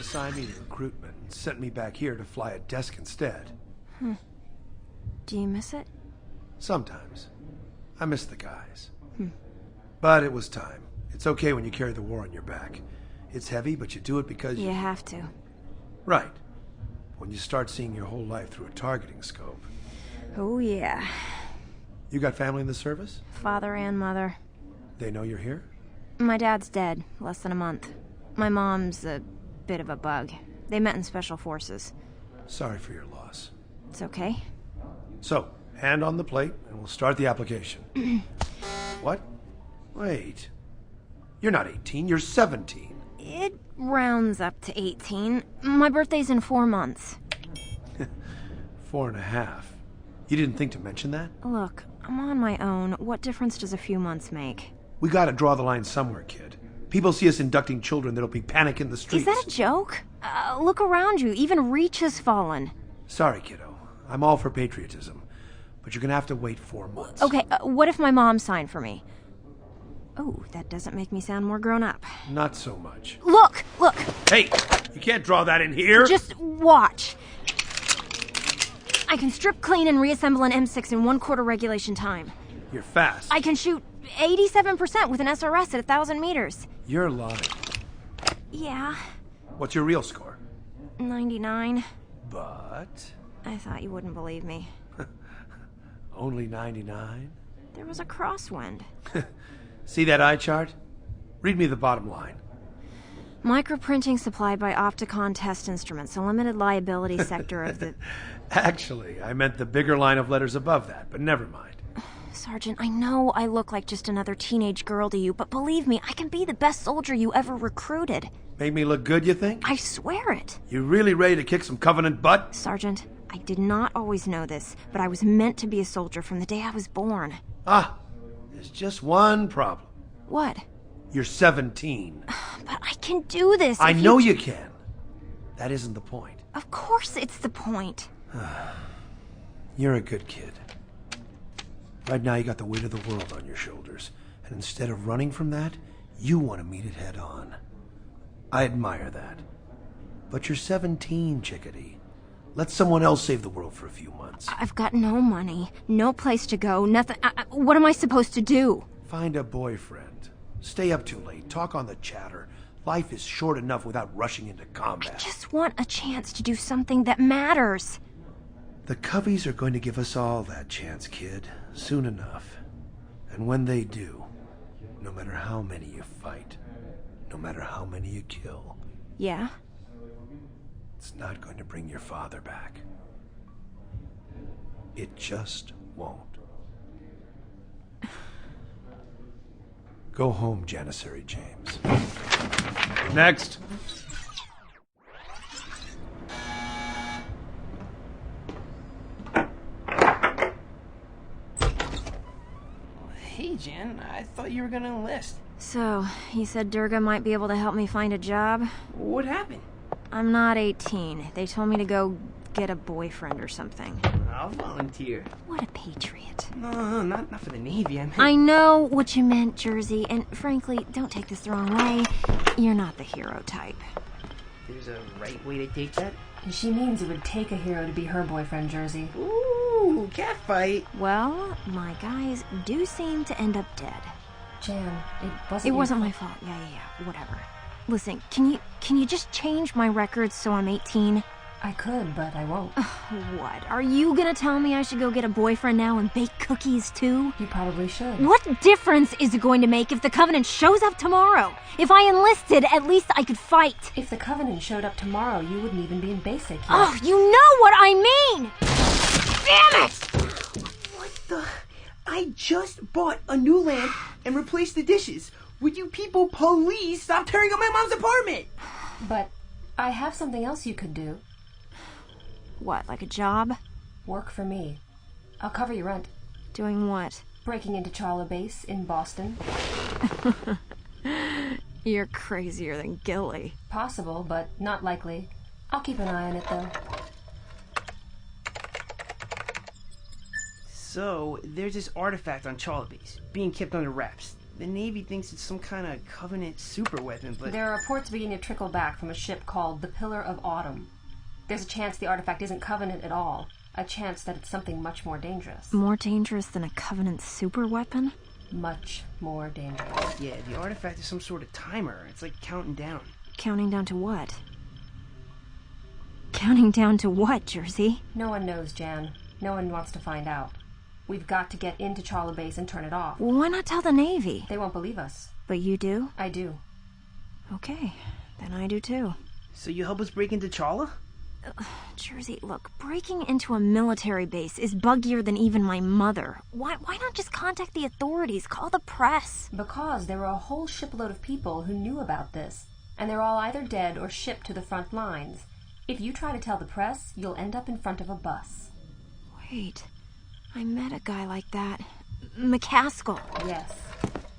assigned me to recruitment and sent me back here to fly a desk instead. Do you miss it? Sometimes. I miss the guys. But it was time. It's okay when you carry the war on your back. It's heavy, but you do it because You have to. Right. When you start seeing your whole life through a targeting scope. Oh, yeah. You got family in the service? Father and mother. They know you're here? My dad's dead, less than a month. My mom's a bit of a bug. They met in special forces. Sorry for your loss. It's okay. So, hand on the plate, and we'll start the application. What? Wait. You're not 18, you're 17. It rounds up to 18. My birthday's in 4 months. 4.5. You didn't think to mention that? Look, I'm on my own. What difference does a few months make? We gotta draw the line somewhere, kid. People see us inducting children, there'll be panic in the streets. Is that a joke? Look around you. Even Reach has fallen. Sorry, kiddo. I'm all for patriotism. But you're gonna have to wait 4 months. Okay, what if my mom signed for me? Oh, that doesn't make me sound more grown up. Not so much. Look! Hey! You can't draw that in here! Just watch. I can strip clean and reassemble an M6 in 1/4 regulation time. You're fast. I can shoot 87% with an SRS at 1,000 meters. You're lying. Yeah, What's your real score? 99. But... I thought you wouldn't believe me. only 99? There was a crosswind. See that eye chart? Read me the bottom line. Microprinting supplied by Opticon Test Instruments, a limited liability sector of the... Actually, I meant the bigger line of letters above that, but never mind. Sergeant, I know I look like just another teenage girl to you, but believe me, I can be the best soldier you ever recruited. Make me look good, you think? I swear it. You really ready to kick some Covenant butt? Sergeant, I did not always know this, but I was meant to be a soldier from the day I was born. Ah, there's just one problem. What? You're 17. But I can do this. I know you can. That isn't the point. Of course it's the point. You're a good kid. Right now you got the weight of the world on your shoulders, and instead of running from that, you want to meet it head on. I admire that. But you're 17, chickadee. Let someone else save the world for a few months. I've got no money, no place to go, nothing. What am I supposed to do? Find a boyfriend. Stay up too late. Talk on the chatter. Life is short enough without rushing into combat. I just want a chance to do something that matters. The Coveys are going to give us all that chance, kid, soon enough. And when they do, no matter how many you fight, no matter how many you kill, Yeah? it's not going to bring your father back. It just won't. Go home, Janissary James. Next. Hey, Jan, I thought you were gonna enlist. So, he said Durga might be able to help me find a job? What happened? I'm not 18. They told me to go get a boyfriend or something. I'll volunteer. What a patriot. No, not for the Navy, I meant... I know what you meant, Jersey, and frankly, don't take this the wrong way. You're not the hero type. There's a right way to take that? She means it would take a hero to be her boyfriend, Jersey. Ooh, catfight. Well, my guys do seem to end up dead. Jan, It wasn't my fault. Yeah, whatever. Listen, can you just change my records so I'm 18? I could, but I won't. What? Are you gonna tell me I should go get a boyfriend now and bake cookies too? You probably should. What difference is it going to make if the Covenant shows up tomorrow? If I enlisted, at least I could fight. If the Covenant showed up tomorrow, you wouldn't even be in basic yet. Oh, you know what I mean! Damn it! What the... I just bought a new lamp and replaced the dishes. Would you people please stop tearing up my mom's apartment? But I have something else you could do. What, like a job? Work for me. I'll cover your rent. Doing what? Breaking into Charla Base in Boston. You're crazier than Gilly. Possible, but not likely. I'll keep an eye on it, though. So, there's this artifact on Charla Base, being kept under wraps. The Navy thinks it's some kind of Covenant super weapon, but... There are reports beginning to trickle back from a ship called the Pillar of Autumn. There's a chance the artifact isn't Covenant at all. A chance that it's something much more dangerous. More dangerous than a Covenant super weapon? Much more dangerous. Yeah, the artifact is some sort of timer. It's like counting down. Counting down to what? Counting down to what, Jersey? No one knows, Jan. No one wants to find out. We've got to get into Chala Base and turn it off. Well, why not tell the Navy? They won't believe us. But you do? I do. Okay, then I do too. So you help us break into Chala? Jersey, look, breaking into a military base is buggier than even my mother. Why not just contact the authorities, call the press? Because there were a whole shipload of people who knew about this, and they're all either dead or shipped to the front lines. If you try to tell the press, you'll end up in front of a bus. Wait, I met a guy like that. McCaskill. Yes,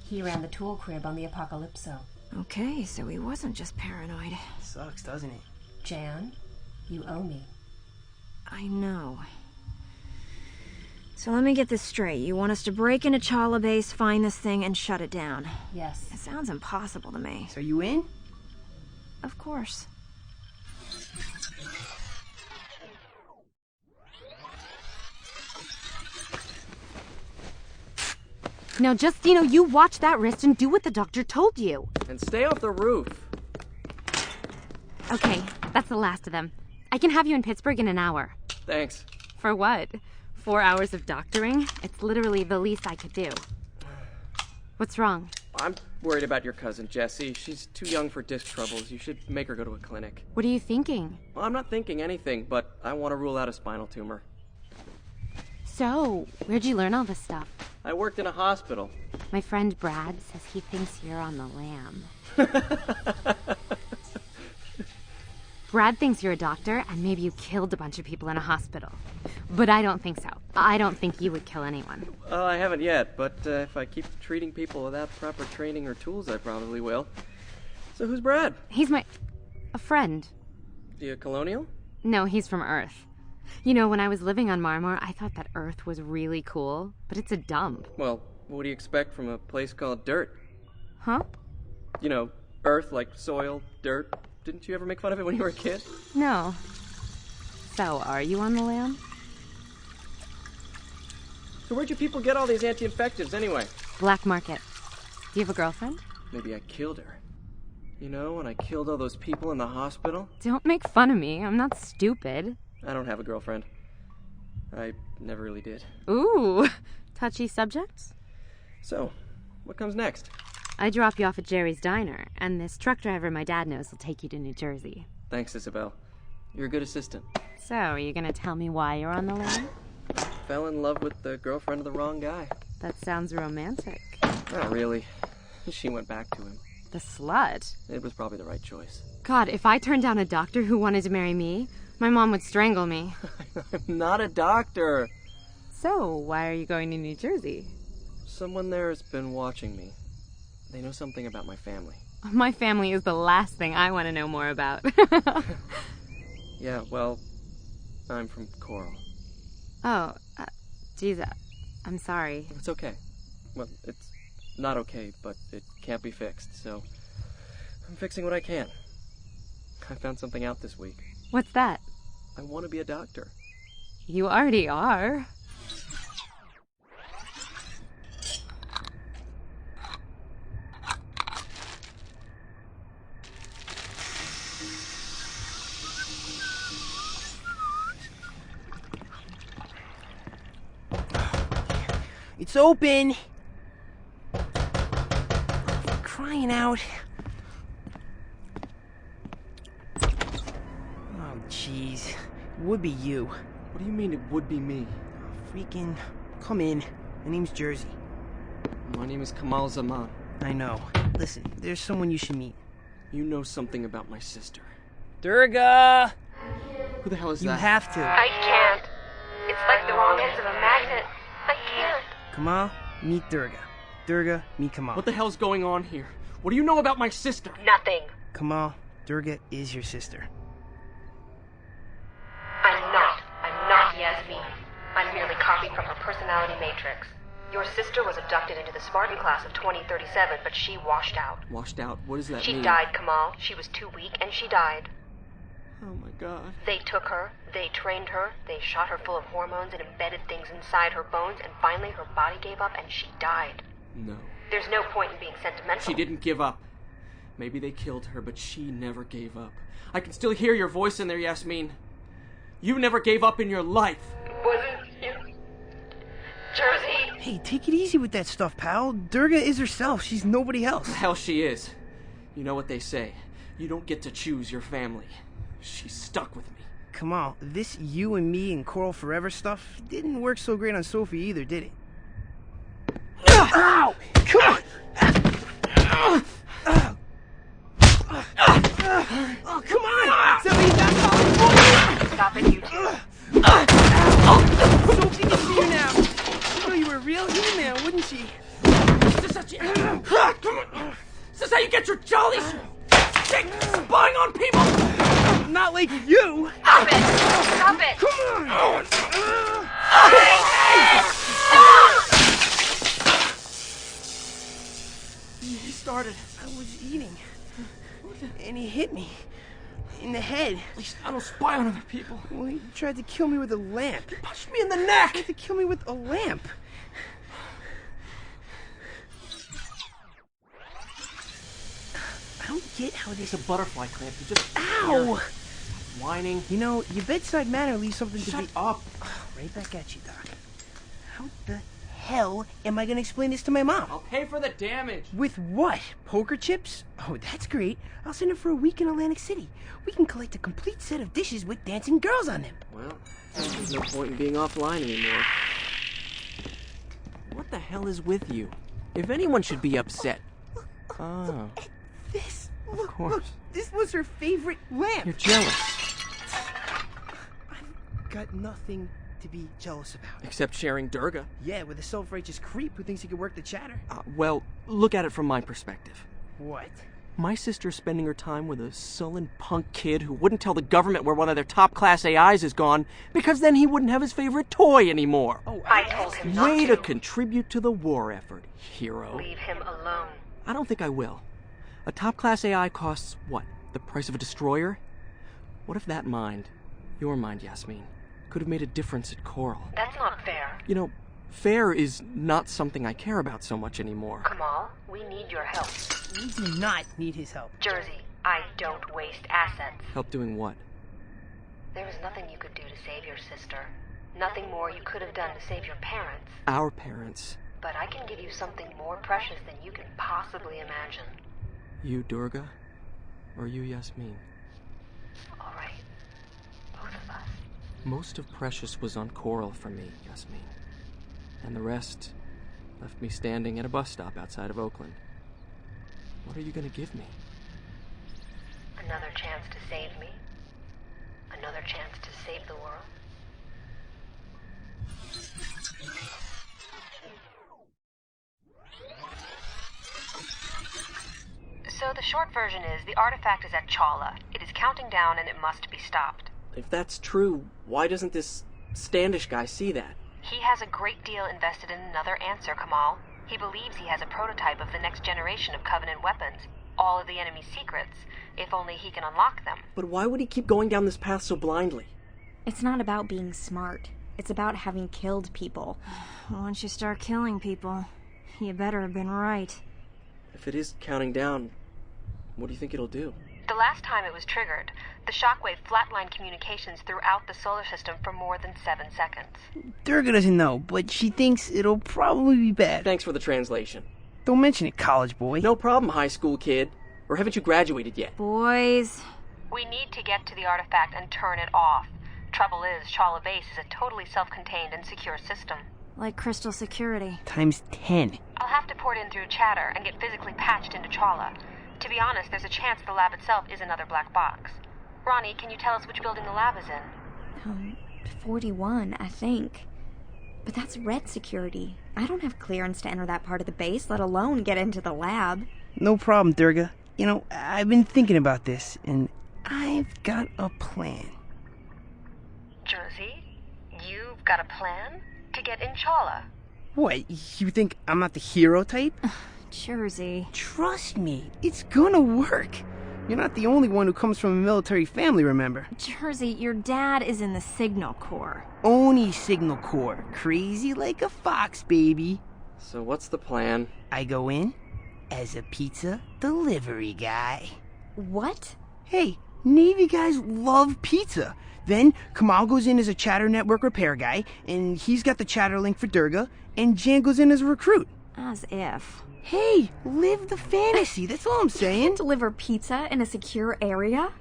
he ran the tool crib on the Apocalypso. Okay, so he wasn't just paranoid. Sucks, doesn't it? Jan, you owe me. I know. So let me get this straight. You want us to break into Chala Base, find this thing, and shut it down? Yes. It sounds impossible to me. So you in? Of course. Now just, you watch that wrist and do what the doctor told you. And stay off the roof. Okay, that's the last of them. I can have you in Pittsburgh in an hour. Thanks. For what? 4 hours of doctoring? It's literally the least I could do. What's wrong? I'm worried about your cousin, Jessie. She's too young for disc troubles. You should make her go to a clinic. What are you thinking? Well, I'm not thinking anything, but I want to rule out a spinal tumor. So, where'd you learn all this stuff? I worked in a hospital. My friend Brad says he thinks you're on the lam. Brad thinks you're a doctor, and maybe you killed a bunch of people in a hospital. But I don't think so. I don't think you would kill anyone. Well, I haven't yet, but if I keep treating people without proper training or tools, I probably will. So who's Brad? He's a friend. The Colonial? No, he's from Earth. When I was living on Marmor, I thought that Earth was really cool, but it's a dump. Well, what do you expect from a place called Dirt? Huh? Earth, like soil, dirt. Didn't you ever make fun of it when you were a kid? No. So, are you on the lam? So where'd you people get all these anti-infectives anyway? Black market. Do you have a girlfriend? Maybe I killed her. When I killed all those people in the hospital? Don't make fun of me. I'm not stupid. I don't have a girlfriend. I never really did. Ooh, touchy subject? So, what comes next? I drop you off at Jerry's Diner, and this truck driver my dad knows will take you to New Jersey. Thanks, Isabel. You're a good assistant. So, are you gonna tell me why you're on the lam? Fell in love with the girlfriend of the wrong guy. That sounds romantic. Not really. She went back to him. The slut? It was probably the right choice. God, if I turned down a doctor who wanted to marry me, my mom would strangle me. I'm not a doctor. So, why are you going to New Jersey? Someone there has been watching me. They know something about my family. My family is the last thing I want to know more about. Yeah, well, I'm from Coral. Oh, geez, I'm sorry. It's okay. Well, it's not okay, but it can't be fixed, so I'm fixing what I can. I found something out this week. What's that? I want to be a doctor. You already are. It's open! For crying out. Oh, jeez. It would be you. What do you mean it would be me? Freaking... Come in. My name's Jersey. My name is Kamal Zaman. I know. Listen, there's someone you should meet. You know something about my sister. Durga! Who the hell is You that? have to. I can't. It's like the wrong ends of a magnet. I can't. Kamal, meet Durga. Durga, meet Kamal. What the hell's going on here? What do you know about my sister? Nothing. Kamal, Durga is your sister. I'm not Yasmin. I'm merely copied from her personality matrix. Your sister was abducted into the Spartan class of 2037, but she washed out. Washed out? What does that mean? She died, Kamal. She was too weak, and she died. Oh my god. They took her, they trained her, they shot her full of hormones and embedded things inside her bones, and finally her body gave up and she died. No. There's no point in being sentimental. She didn't give up. Maybe they killed her, but she never gave up. I can still hear your voice in there, Yasmin. You never gave up in your life. Wasn't you? Jersey! Hey, take it easy with that stuff, pal. Durga is herself. She's nobody else. The hell she is. You know what they say. You don't get to choose your family. She's stuck with me. Come on, this you and me and Coral Forever stuff didn't work so great on Sophie either, did it? Ow! Come on! Oh, come on! Somebody back Stop it, you two. Sophie can see you now. You know you were a real He-Man, wouldn't she? Is this how you get your jollies? Spying on people? Not like you! Stop it! Stop it! Come on! He started. I was eating, and he hit me in the head. At least I don't spy on other people. Well, he tried to kill me with a lamp. Punched me in the He neck! tried to kill me with a lamp. I don't get how this... It's a butterfly clamp. You just... Ow! Whining. You know, your bedside manner leaves something to Shut be... up. Right back at you, Doc. How the hell am I gonna explain this to my mom? I'll pay for the damage. With what? Poker chips? Oh, that's great. I'll send her for a week in Atlantic City. We can collect a complete set of dishes with dancing girls on them. Well, there's no point in being offline anymore. What the hell is with you? If anyone should be upset. Oh, This, of look, course. this was her favorite lamp. You're jealous. I've got nothing to be jealous about. Except sharing Durga. Yeah, with a self-righteous creep who thinks he can work the chatter. Well, look at it from my perspective. What? My sister's spending her time with a sullen punk kid who wouldn't tell the government where one of their top-class AIs is gone, because then he wouldn't have his favorite toy anymore. Oh, I told him not Way to. to contribute to the war effort, hero. Leave him alone. I don't think I will. A top-class AI costs, what, the price of a destroyer? What if that mind, your mind, Yasmin, could have made a difference at Coral? That's not fair. You know, fair is not something I care about so much anymore. Kamal, we need your help. we do not need his help. Jersey, I don't waste assets. Help doing what? There was nothing you could do to save your sister. Nothing more you could have done to save your parents. Our parents. But I can give you something more precious than you can possibly imagine. You, Durga? Or you, Yasmin? All right. Both of us. Most of Precious was on Coral for me, Yasmin. And the rest left me standing at a bus stop outside of Oakland. What are you gonna give me? Another chance to save me. Another chance to save the world. So the short version is, the artifact is at Chala. It is counting down and it must be stopped. If that's true, why doesn't this Standish guy see that? He has a great deal invested in another answer, Kamal. He believes he has a prototype of the next generation of Covenant weapons. All of the enemy's secrets, if only he can unlock them. But why would he keep going down this path so blindly? It's not about being smart. It's about having killed people. Once you start killing people, you better have been right. If it is counting down, what do you think it'll do? The last time it was triggered, the shockwave flatlined communications throughout the solar system for more than 7 seconds. Durga doesn't know, but she thinks it'll probably be bad. Thanks for the translation. Don't mention it, college boy. No problem, high school kid. Or haven't you graduated yet? Boys, We need to get to the artifact and turn it off. Trouble is, Chala Base is a totally self-contained and secure system. like Crystal Security. Times 10. I'll have to port in through chatter and get physically patched into Chala. To be honest, there's a chance the lab itself is another black box. Ronnie, can you tell us which building the lab is in? 41, I think. But that's red security. I don't have clearance to enter that part of the base, let alone get into the lab. No problem, Durga. You know, I've been thinking about this, and I've got a plan. Jersey, you've got a plan to get in Chala. What, you think I'm not the hero type? Jersey. Trust me, it's gonna work. You're not the only one who comes from a military family, remember? Jersey, your dad is in the Signal Corps. Oni Signal Corps. Crazy like a fox, baby. So what's the plan? I go in as a pizza delivery guy. What? Hey, Navy guys love pizza. Then Kamal goes in as a Chatter Network repair guy, and he's got the Chatter link for Durga, and Jan goes in as a recruit. As if. Hey, live the fantasy, that's all I'm saying. Deliver pizza in a secure area?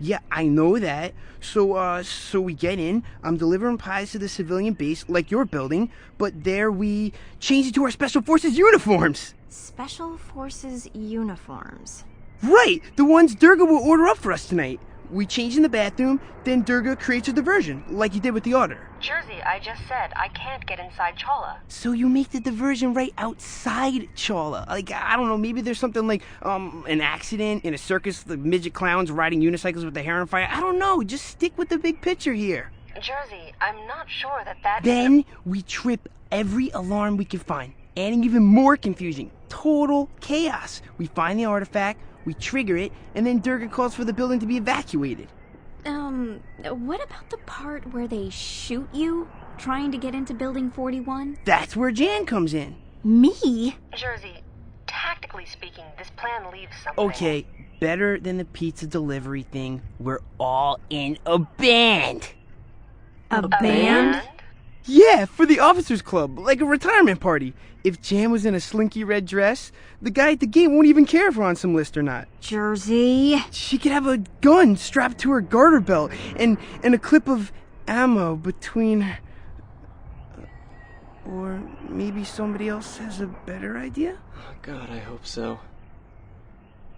Yeah, I know that. So we get in, I'm delivering pies to the civilian base, like your building, but there we change it to our Special Forces uniforms. Special Forces uniforms. Right, the ones Durga will order up for us tonight. We change in the bathroom, then Durga creates a diversion, like you did with the order. Jersey, I just said I can't get inside Chola. So you make the diversion right outside Chola. Like, I don't know, maybe there's something like, an accident in a circus, the midget clowns riding unicycles with their hair on fire. I don't know, just stick with the big picture here. Jersey, I'm not sure that Then we trip every alarm we can find, adding even more confusion. Total chaos. We find the artifact, we trigger it, and then Durga calls for the building to be evacuated. What about the part where they shoot you, trying to get into Building 41? That's where Jan comes in. Me? Jersey, tactically speaking, this plan leaves something. Okay, better than the pizza delivery thing. We're all in a band. A band? Yeah, for the officers club, like a retirement party. If Jan was in a slinky red dress, the guy at the gate won't even care if we're on some list or not. Jersey. She could have a gun strapped to her garter belt and a clip of ammo between her. Or maybe somebody else has a better idea? Oh, God, I hope so.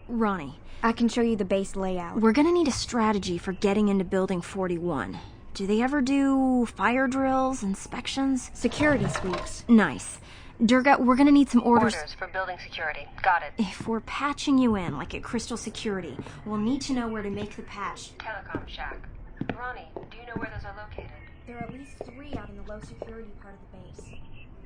Ronnie, I can show you the base layout. we're gonna need a strategy for getting into Building 41. Do they ever do fire drills, inspections? Security sweeps. Nice. Durga, we're gonna need some orders. Orders for building security. Got it. If we're patching you in, like at Crystal Security, we'll need to know where to make the patch. Telecom shack. Ronnie, do you know where those are located? There are at least 3 out in the low security part of the base.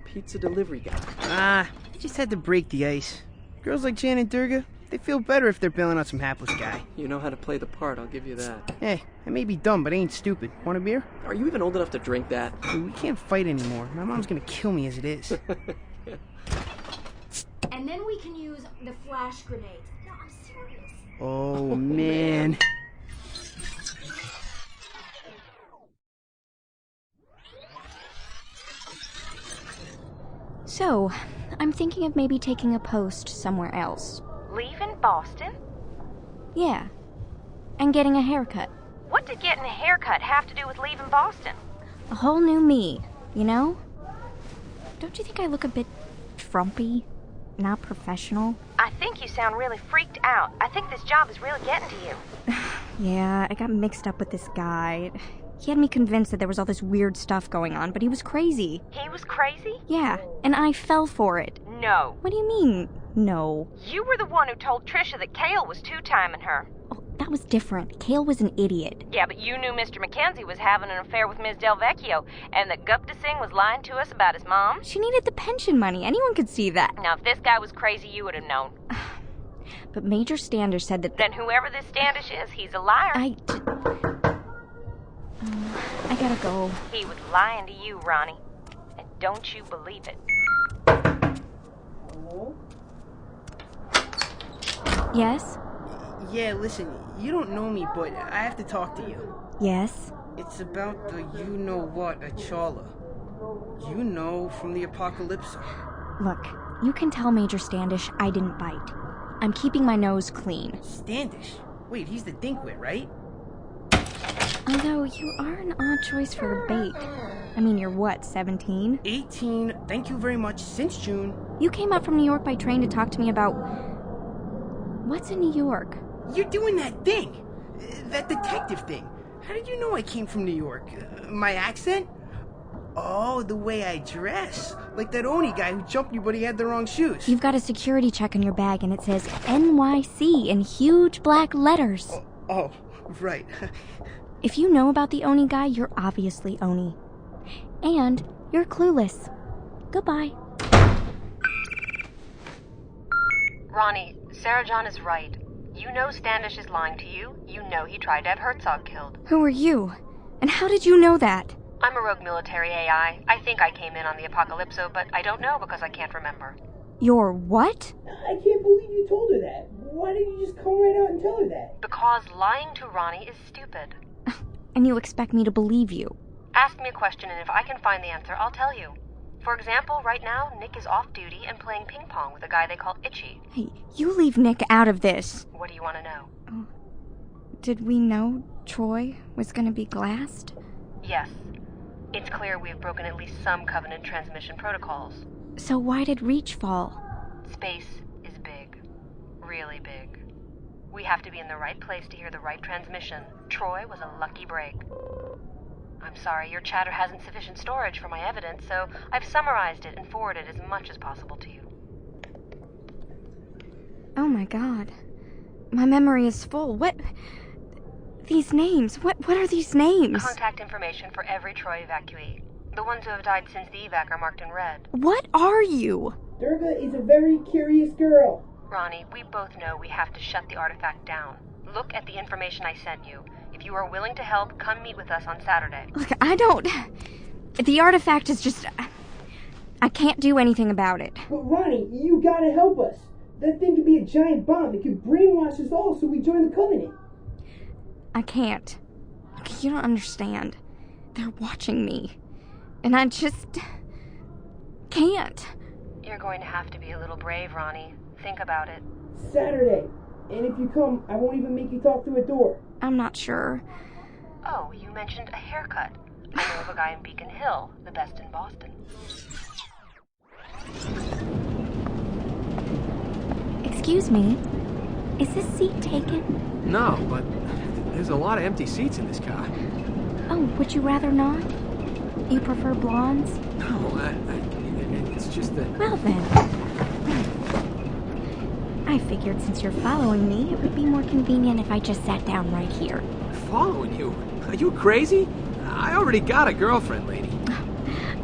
Pizza delivery guy. I just had to break the ice. Girls like Jan and Durga, they feel better if they're bailing out some hapless guy. You know how to play the part, I'll give you that. Hey, I may be dumb, but I ain't stupid. Want a beer? Are you even old enough to drink that? Hey, we can't fight anymore. My mom's gonna kill me as it is. And then we can use the flash grenades. No, I'm serious. Oh, man. So, I'm thinking of maybe taking a post somewhere else. Leaving Boston? Yeah. And getting a haircut. What did getting a haircut have to do with leaving Boston? A whole new me, you know? Don't you think I look a bit frumpy? Not professional? I think you sound really freaked out. I think this job is really getting to you. Yeah, I got mixed up with this guy. He had me convinced that there was all this weird stuff going on, but he was crazy. He was crazy? Yeah, and I fell for it. No. What do you mean, no? You were the one who told Trisha that Kale was two-timing her. Oh, that was different. Kale was an idiot. Yeah, but you knew Mr. Mackenzie was having an affair with Ms. Delvecchio, and that Gupta Singh was lying to us about his mom. She needed the pension money. Anyone could see that. Now, if this guy was crazy, you would have known. But Major Standish said that... Then whoever this Standish is, he's a liar. I gotta go. He was lying to you, Ronnie. And don't you believe it. Yes? Yeah, listen, you don't know me, but I have to talk to you. Yes? It's about the you-know-what at Chola. You know from the apocalypse. Look, you can tell Major Standish I didn't bite. I'm keeping my nose clean. Standish? Wait, he's the dinkwit, right? Although you are an odd choice for a bait. I mean, you're what, 17? 18, thank you very much, since June. You came up from New York by train to talk to me about... What's in New York? You're doing that thing. That detective thing. How did you know I came from New York? My accent? Oh, the way I dress. Like that Oni guy who jumped you but he had the wrong shoes. You've got a security check in your bag and it says NYC in huge black letters. Oh, right. If you know about the Oni guy, you're obviously Oni. And you're clueless. Goodbye. Ronnie, Sarah John is right. You know Standish is lying to you. You know he tried to have Herzog killed. Who are you? And how did you know that? I'm a rogue military AI. I think I came in on the Apocalypso, but I don't know because I can't remember. You're what? I can't believe you told her that. Why didn't you just come right out and tell her that? Because lying to Ronnie is stupid. And you expect me to believe you? Ask me a question, and if I can find the answer, I'll tell you. For example, right now, Nick is off duty and playing ping pong with a guy they call Itchy. Hey, you leave Nick out of this. What do you want to know? Did we know Troy was gonna be glassed? Yes. It's clear we've broken at least some Covenant transmission protocols. So why did Reach fall? Space is big. Really big. We have to be in the right place to hear the right transmission. Troy was a lucky break. I'm sorry, your chatter hasn't sufficient storage for my evidence, so I've summarized it and forwarded as much as possible to you. Oh my god. My memory is full. What... These names, what are these names? Contact information for every Troy evacuee. The ones who have died since the evac are marked in red. What are you? Durga is a very curious girl. Ronnie, we both know we have to shut the artifact down. Look at the information I sent you. If you are willing to help, come meet with us on Saturday. Look, I don't... The artifact is just... I can't do anything about it. But Ronnie, you gotta help us. That thing could be a giant bomb. It could brainwash us all so we join the Covenant. I can't. You don't understand. They're watching me. And I just... can't. You're going to have to be a little brave, Ronnie. Think about it. Saturday. And if you come, I won't even make you talk through a door. I'm not sure. Oh, you mentioned a haircut. I know of a guy in Beacon Hill, the best in Boston. Excuse me. Is this seat taken? No, but there's a lot of empty seats in this car. Oh, would you rather not? You prefer blondes? No, it's just that... Well then. I figured since you're following me, it would be more convenient if I just sat down right here. Following you? Are you crazy? I already got a girlfriend, lady.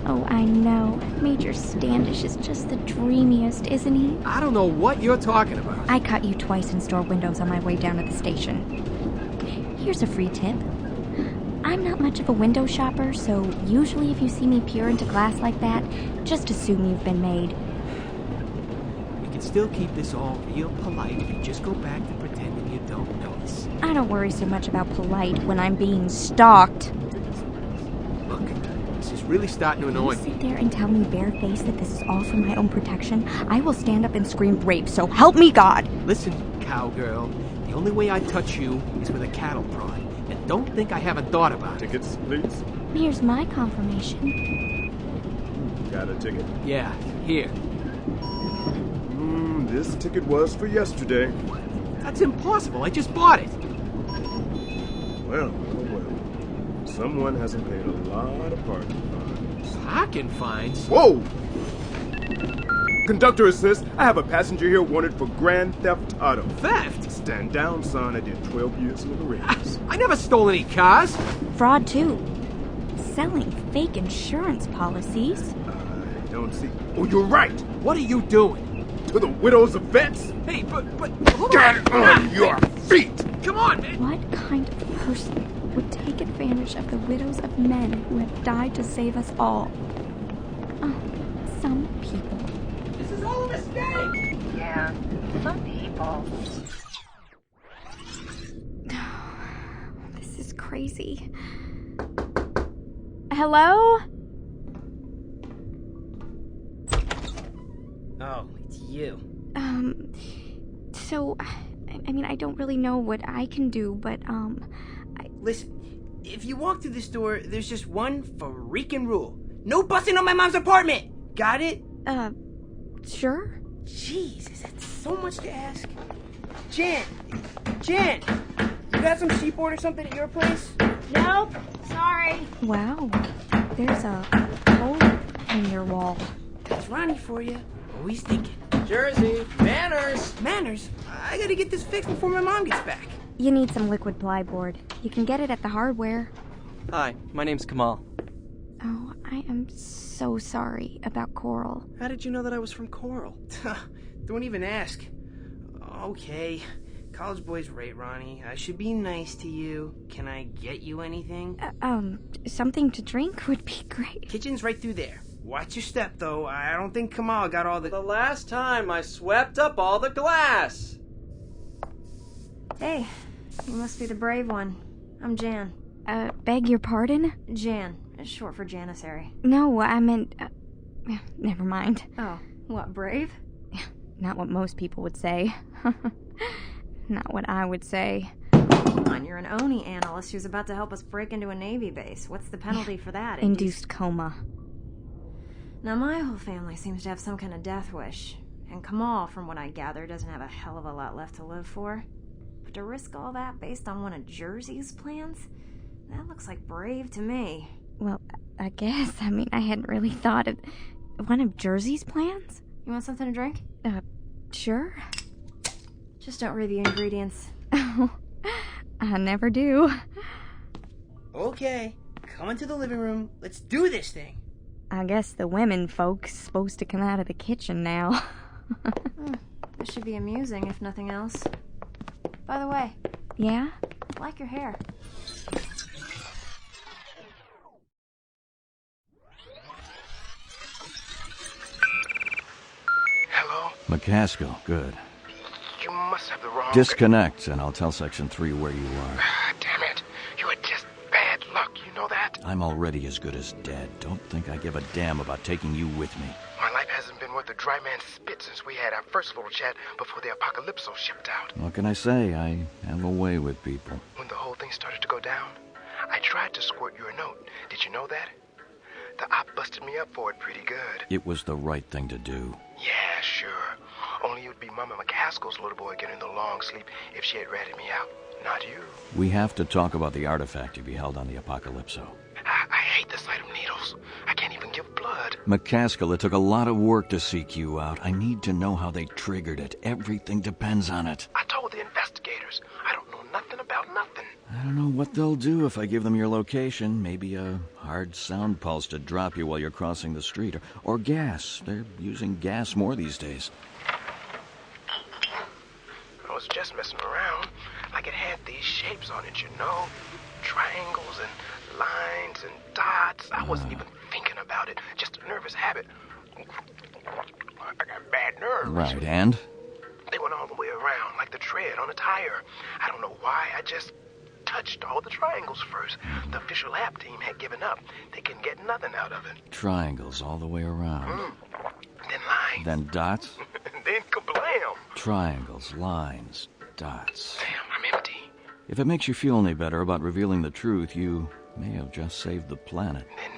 Oh, I know. Major Standish is just the dreamiest, isn't he? I don't know what you're talking about. I caught you twice in store windows on my way down to the station. Here's a free tip. I'm not much of a window shopper, so usually if you see me peer into glass like that, just assume you've been made. We can still keep this all real polite if you just go back to pretending you don't notice. I don't worry so much about polite when I'm being stalked. Look, this is really starting to annoy If you me. sit there and tell me barefaced that this is all for my own protection, I will stand up and scream rape, so help me God! Listen, cowgirl, the only way I touch you is with a cattle prod. And don't think I haven't thought about it. Tickets, please. Here's my confirmation. Got a ticket? Yeah, here. This ticket was for yesterday. That's impossible. I just bought it. Well. Someone hasn't paid a lot of parking fines. Parking fines? Whoa! Conductor assist, I have a passenger here wanted for grand theft auto. Theft? Stand down, son. I did 12 years in the Marines. I never stole any cars. Fraud, too. Selling fake insurance policies. I don't see... Oh, you're right! What are you doing? To the widows of vets? Hey, but... Get on your feet! Come on, man! What kind of person would take advantage of the widows of men who have died to save us all? Oh, some people. This is all a mistake! Yeah, some people. This is crazy. Hello? Oh, it's you. So, I mean, I don't really know what I can do, but, Listen, if you walk through this door, there's just one freaking rule. No busting on my mom's apartment! Got it? Sure? Jesus, that's so much to ask. Jan! You got some sheepboard or something at your place? Nope. Sorry. Wow. There's a hole in your wall. That's Ronnie for you. Always thinking. Jersey, manners! Manners? I gotta get this fixed before my mom gets back. You need some liquid plyboard. You can get it at the hardware. Hi, my name's Kamal. Oh, I am so sorry about Coral. How did you know that I was from Coral? Don't even ask. Okay. College boy's right, Ronnie. I should be nice to you. Can I get you anything? Something to drink would be great. Kitchen's right through there. Watch your step, though. I don't think Kamal got all the... The last time I swept up all the glass! Hey, you must be the brave one. I'm Jan. Beg your pardon? Jan. It's short for Janissary. No, I meant... never mind. Oh, what, brave? Not what most people would say. Not what I would say. Come on, you're an ONI analyst who's about to help us break into a Navy base. What's the penalty for that? Induced coma. Now, my whole family seems to have some kind of death wish. And Kamal, from what I gather, doesn't have a hell of a lot left to live for. But to risk all that based on one of Jersey's plans? That looks like brave to me. Well, I guess. I mean, I hadn't really thought of one of Jersey's plans. You want something to drink? Sure. Just don't read the ingredients. Oh, I never do. Okay, come into the living room. Let's do this thing. I guess the women folks supposed to come out of the kitchen now. This should be amusing, if nothing else. By the way. Yeah? I like your hair. Hello? McCaskill, good. You must have the wrong... Disconnect, and I'll tell Section 3 where you are. Damn it. You had just bad luck, you know that? I'm already as good as dead. Don't think I give a damn about taking you with me. My life hasn't been worth a dry man's spit since we had our first little chat before the Apocalypso shipped out. What can I say? I have a way with people. When the whole thing started to go down, I tried to squirt you a note. Did you know that? The op busted me up for it pretty good. It was the right thing to do. Yeah, sure. Only it would be Mama McCaskill's little boy getting the long sleep if she had ratted me out. Not you. We have to talk about the artifact you beheld on the Apocalypso. I hate the sight of needles. I can't even give blood. McCaskill, it took a lot of work to seek you out. I need to know how they triggered it. Everything depends on it. I told the investigators. I don't know nothing about nothing. I don't know what they'll do if I give them your location. Maybe a hard sound pulse to drop you while you're crossing the street. Or gas. They're using gas more these days. I was just messing around. Like it had these shapes on it, you know? Triangles and lines and dots. I wasn't even thinking about it. Just a nervous habit. I got bad nerves. Right, and? They went all the way around, like the tread on a tire. I don't know why. I just touched all the triangles first. The official lab team had given up. They couldn't get nothing out of it. Triangles all the way around. Then lines. Then dots? Then kablam. Triangles, lines, dots. Damn, I'm empty. If it makes you feel any better about revealing the truth, you may have just saved the planet. Then